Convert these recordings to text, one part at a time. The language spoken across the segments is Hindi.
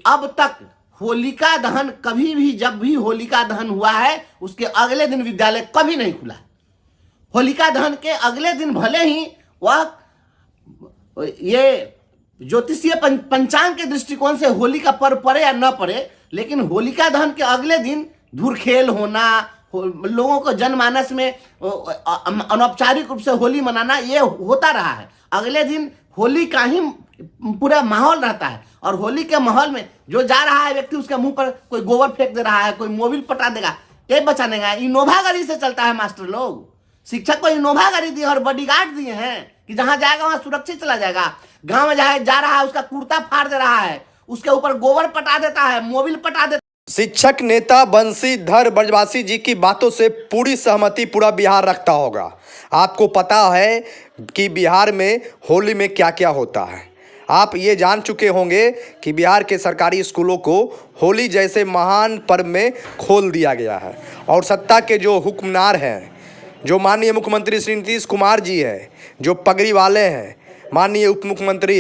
अब तक होलिका दहन कभी भी, जब भी होलिका दहन हुआ है उसके अगले दिन विद्यालय कभी नहीं खुला। होलिका दहन के अगले दिन भले ही वह ये ज्योतिषीय पंचांग के दृष्टिकोण से होली का पर्व पड़े या न पड़े, लेकिन होलिका दहन के अगले दिन धुरखेल होना, लोगों को जनमानस में अनौपचारिक रूप से होली मनाना, ये होता रहा है। अगले दिन होली का ही पूरा माहौल रहता है और होली के माहौल में जो जा रहा है व्यक्ति, उसके मुंह पर कोई गोबर फेंक दे रहा है, कोई मोबिल पटा देगा, टेप बचाने का। इनोवा गाड़ी से चलता है मास्टर लोग, शिक्षक को इनोवा गाड़ी दी और बॉडीगार्ड दिए हैं कि जहां जाएगा वहां सुरक्षित चला जाएगा। गांव में जा रहा है उसका कुर्ता फाड़ दे रहा है, उसके ऊपर गोबर पटा देता है, मोबिल पटा देता है। शिक्षक नेता बंशीधर ब्रजवासी जी की बातों से पूरी सहमति पूरा बिहार रखता होगा। आपको पता है कि बिहार में होली में क्या क्या होता है। आप ये जान चुके होंगे कि बिहार के सरकारी स्कूलों को होली जैसे महान पर्व में खोल दिया गया है और सत्ता के जो हुक्मनार हैं, जो माननीय मुख्यमंत्री श्री नीतीश कुमार जी हैं, जो पगड़ी वाले हैं माननीय उप मुख्यमंत्री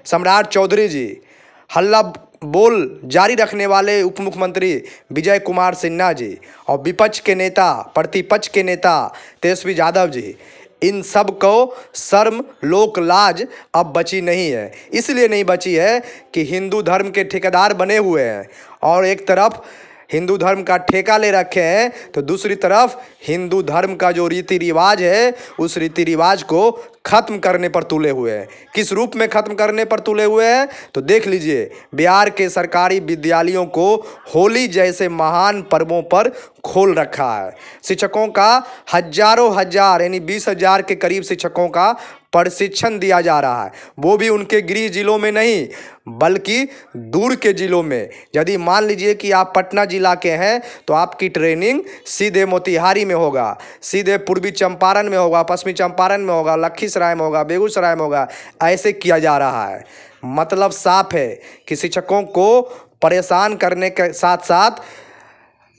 सम्राट चौधरी जी, हल्ला बोल जारी रखने वाले उप मुख्यमंत्री विजय कुमार सिन्हा जी और विपक्ष के नेता, प्रतिपक्ष के नेता तेजस्वी यादव जी, इन सब को शर्म लोक लाज अब बची नहीं है। इसलिए नहीं बची है कि हिंदू धर्म के ठेकेदार बने हुए हैं और एक तरफ हिंदू धर्म का ठेका ले रखे हैं, तो दूसरी तरफ हिंदू धर्म का जो रीति रिवाज है उस रीति रिवाज को ख़त्म करने पर तुले हुए हैं। किस रूप में ख़त्म करने पर तुले हुए हैं तो देख लीजिए, बिहार के सरकारी विद्यालयों को होली जैसे महान पर्वों पर खोल रखा है। शिक्षकों का हजारों हजार यानी 20,000 के करीब शिक्षकों का प्रशिक्षण दिया जा रहा है, वो भी उनके गृह जिलों में नहीं बल्कि दूर के जिलों में। यदि मान लीजिए कि आप पटना जिला के हैं तो आपकी ट्रेनिंग सीधे मोतिहारी में होगा, सीधे पूर्वी चंपारण में होगा, पश्चिमी चंपारण में होगा, लखीसराय में होगा, बेगूसराय में होगा। ऐसे किया जा रहा है। मतलब साफ है कि शिक्षकों को परेशान करने के साथ साथ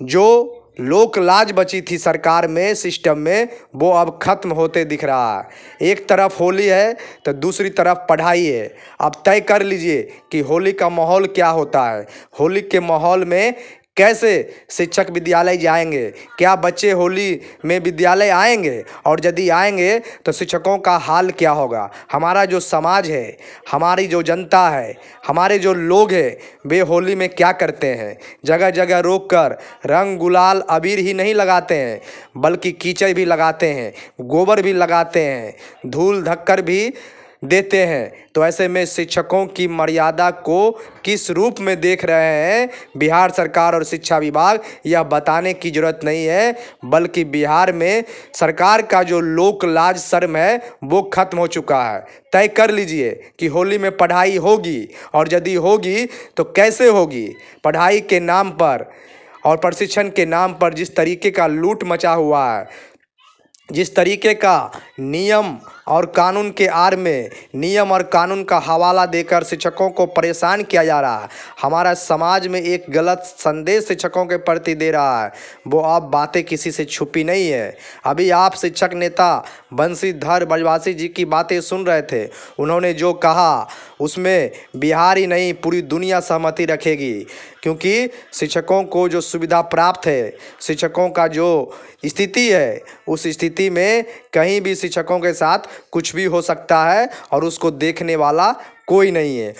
जो लोक लाज बची थी सरकार में, सिस्टम में, वो अब ख़त्म होते दिख रहा है। एक तरफ होली है तो दूसरी तरफ पढ़ाई है। अब तय कर लीजिए कि होली का माहौल क्या होता है। होली के माहौल में कैसे शिक्षक विद्यालय जाएंगे, क्या बच्चे होली में विद्यालय आएंगे और यदि आएंगे तो शिक्षकों का हाल क्या होगा। हमारा जो समाज है, हमारी जो जनता है, हमारे जो लोग हैं, वे होली में क्या करते हैं, जगह जगह रोक कर रंग गुलाल अबीर ही नहीं लगाते हैं बल्कि कीचड़ भी लगाते हैं, गोबर भी लगाते हैं, धूल धक्कर भी देते हैं। तो ऐसे में शिक्षकों की मर्यादा को किस रूप में देख रहे हैं बिहार सरकार और शिक्षा विभाग, यह बताने की जरूरत नहीं है, बल्कि बिहार में सरकार का जो लोक लाज शर्म है वो खत्म हो चुका है। तय कर लीजिए कि होली में पढ़ाई होगी और यदि होगी तो कैसे होगी। पढ़ाई के नाम पर और प्रशिक्षण के नाम पर जिस तरीके का लूट मचा हुआ है, जिस तरीके का नियम और कानून के आड़ में नियम और कानून का हवाला देकर शिक्षकों को परेशान किया जा रहा है, हमारा समाज में एक गलत संदेश शिक्षकों के प्रति दे रहा है, वो अब बातें किसी से छुपी नहीं है। अभी आप शिक्षक नेता बंशीधर ब्रजवासी जी की बातें सुन रहे थे। उन्होंने जो कहा उसमें बिहार ही नहीं पूरी दुनिया सहमति रखेगी, क्योंकि शिक्षकों को जो सुविधा प्राप्त है, शिक्षकों का जो स्थिति है, उस स्थिति में कहीं भी शिक्षकों के साथ कुछ भी हो सकता है और उसको देखने वाला कोई नहीं है।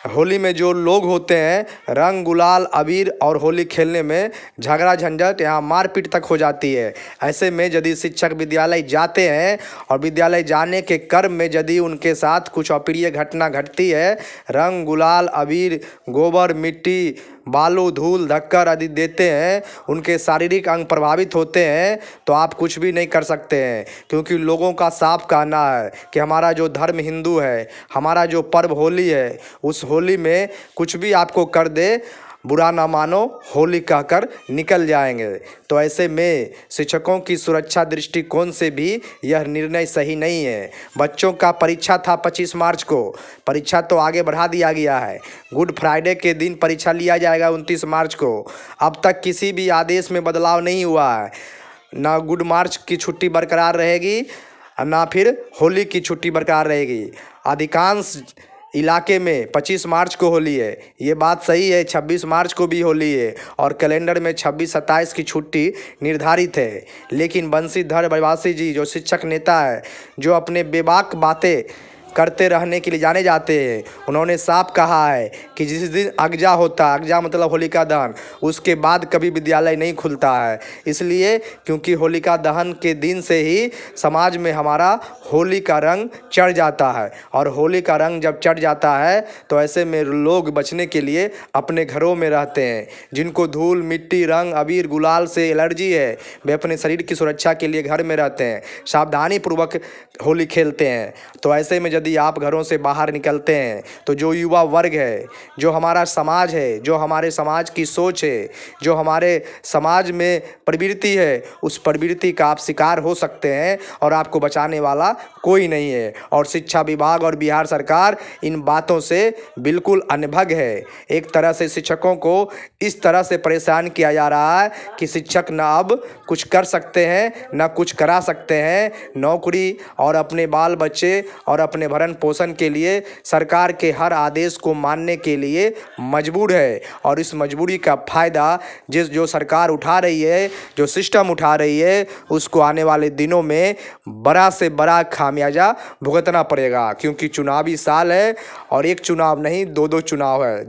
होली में जो लोग होते हैं, रंग गुलाल अबीर और होली खेलने में झगड़ा झंझट, यहाँ मारपीट तक हो जाती है। ऐसे में यदि शिक्षक विद्यालय जाते हैं और विद्यालय जाने के क्रम में यदि उनके साथ कुछ अप्रिय घटना घटती है, रंग गुलाल अबीर गोबर मिट्टी बालू धूल धक्कर आदि देते हैं, उनके शारीरिक अंग प्रभावित होते हैं, तो आप कुछ भी नहीं कर सकते हैं। क्योंकि लोगों का साफ कहना है कि हमारा जो धर्म हिंदू है, हमारा जो पर्व होली है, उस होली में कुछ भी आपको कर दे, बुरा ना मानो, होली कहकर निकल जाएंगे। तो ऐसे में शिक्षकों की सुरक्षा दृष्टिकोण से भी यह निर्णय सही नहीं है। बच्चों का परीक्षा था 25 मार्च को, परीक्षा तो आगे बढ़ा दिया गया है। गुड फ्राइडे के दिन परीक्षा लिया जाएगा 29 मार्च को। अब तक किसी भी आदेश में बदलाव नहीं हुआ है। ना गुड मार्च की छुट्टी बरकरार रहेगी, ना फिर होली की छुट्टी बरकरार रहेगी। अधिकांश इलाके में 25 मार्च को होली है, ये बात सही है, 26 मार्च को भी होली है और कैलेंडर में 26-27 की छुट्टी निर्धारित है। लेकिन बंशीधर बजवासी जी जो शिक्षक नेता है, जो अपने बेबाक बातें करते रहने के लिए जाने जाते हैं, उन्होंने साफ कहा है कि जिस दिन अगजा होता है, अगजा मतलब होलिका दहन, उसके बाद कभी विद्यालय नहीं खुलता है। इसलिए क्योंकि होलिका दहन के दिन से ही समाज में हमारा होली का रंग चढ़ जाता है और होली का रंग जब चढ़ जाता है तो ऐसे में लोग बचने के लिए अपने घरों में रहते हैं। जिनको धूल मिट्टी रंग अबीर गुलाल से एलर्जी है, वे अपने शरीर की सुरक्षा के लिए घर में रहते हैं, सावधानी पूर्वक होली खेलते हैं। तो ऐसे में यदि आप घरों से बाहर निकलते हैं तो जो युवा वर्ग है, जो हमारा समाज है, जो हमारे समाज की सोच है, जो हमारे समाज में प्रवृत्ति है, उस प्रवृत्ति का आप शिकार हो सकते हैं और आपको बचाने वाला कोई नहीं है। और शिक्षा विभाग और बिहार सरकार इन बातों से बिल्कुल अनभग है। एक तरह से शिक्षकों को इस तरह से परेशान किया जा रहा है कि शिक्षक न अब कुछ कर सकते हैं न कुछ करा सकते हैं। नौकरी और अपने बाल बच्चे और अपने भरण पोषण के लिए सरकार के हर आदेश को मानने के लिए मजबूर है और इस मजबूरी का फ़ायदा जो सरकार उठा रही है, जो सिस्टम उठा रही है, उसको आने वाले दिनों में बड़ा से बड़ा खामियाजा भुगतना पड़ेगा। क्योंकि चुनावी साल है और एक चुनाव नहीं, दो चुनाव है।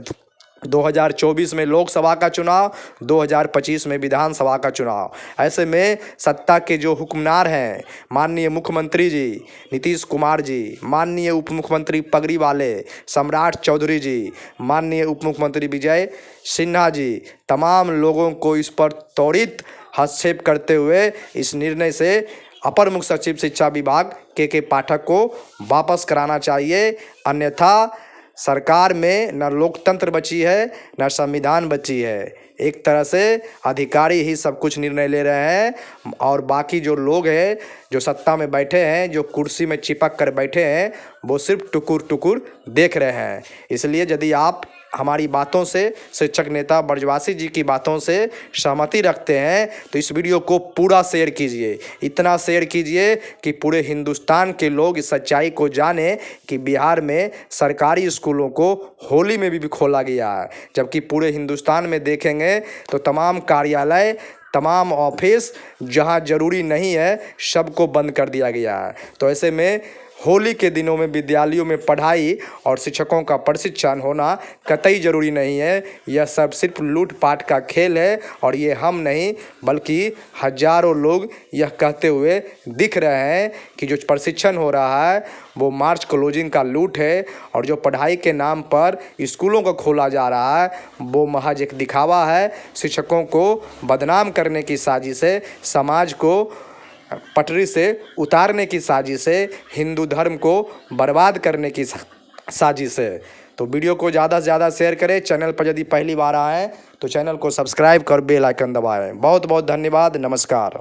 2024 में लोकसभा का चुनाव, 2025 में विधानसभा का चुनाव। ऐसे में सत्ता के जो हुक्मरान हैं, माननीय मुख्यमंत्री जी नीतीश कुमार जी, माननीय उप मुख्यमंत्री पगड़ी वाले सम्राट चौधरी जी, माननीय उप मुख्यमंत्री विजय सिन्हा जी, तमाम लोगों को इस पर त्वरित हस्तक्षेप करते हुए इस निर्णय से अपर मुख्य सचिव शिक्षा विभाग के पाठक को वापस कराना चाहिए। अन्यथा सरकार में न लोकतंत्र बची है न संविधान बची है। एक तरह से अधिकारी ही सब कुछ निर्णय ले रहे हैं और बाकी जो लोग हैं, जो सत्ता में बैठे हैं, जो कुर्सी में चिपक कर बैठे हैं, वो सिर्फ टुकुर टुकुर देख रहे हैं। इसलिए यदि आप हमारी बातों से, शिक्षक नेता बरजवासी जी की बातों से सहमति रखते हैं तो इस वीडियो को पूरा शेयर कीजिए, इतना शेयर कीजिए कि पूरे हिंदुस्तान के लोग इस सच्चाई को जाने कि बिहार में सरकारी स्कूलों को होली में भी खोला गया है। जबकि पूरे हिंदुस्तान में देखेंगे तो तमाम कार्यालय, तमाम ऑफिस जहां ज़रूरी नहीं है, सबको बंद कर दिया गया है। तो ऐसे में होली के दिनों में विद्यालयों में पढ़ाई और शिक्षकों का प्रशिक्षण होना कतई ज़रूरी नहीं है। यह सब सिर्फ लूटपाट का खेल है और ये हम नहीं बल्कि हजारों लोग यह कहते हुए दिख रहे हैं कि जो प्रशिक्षण हो रहा है वो मार्च क्लोजिंग का लूट है और जो पढ़ाई के नाम पर स्कूलों को खोला जा रहा है वो महज एक दिखावा है। शिक्षकों को बदनाम करने की साजिश है, समाज को पटरी से उतारने की साजिश है, हिंदू धर्म को बर्बाद करने की साजिश है। तो वीडियो को ज़्यादा से ज़्यादा शेयर करें। चैनल पर यदि पहली बार आए तो चैनल को सब्सक्राइब कर बेल आइकन दबाएं। बहुत बहुत धन्यवाद। नमस्कार।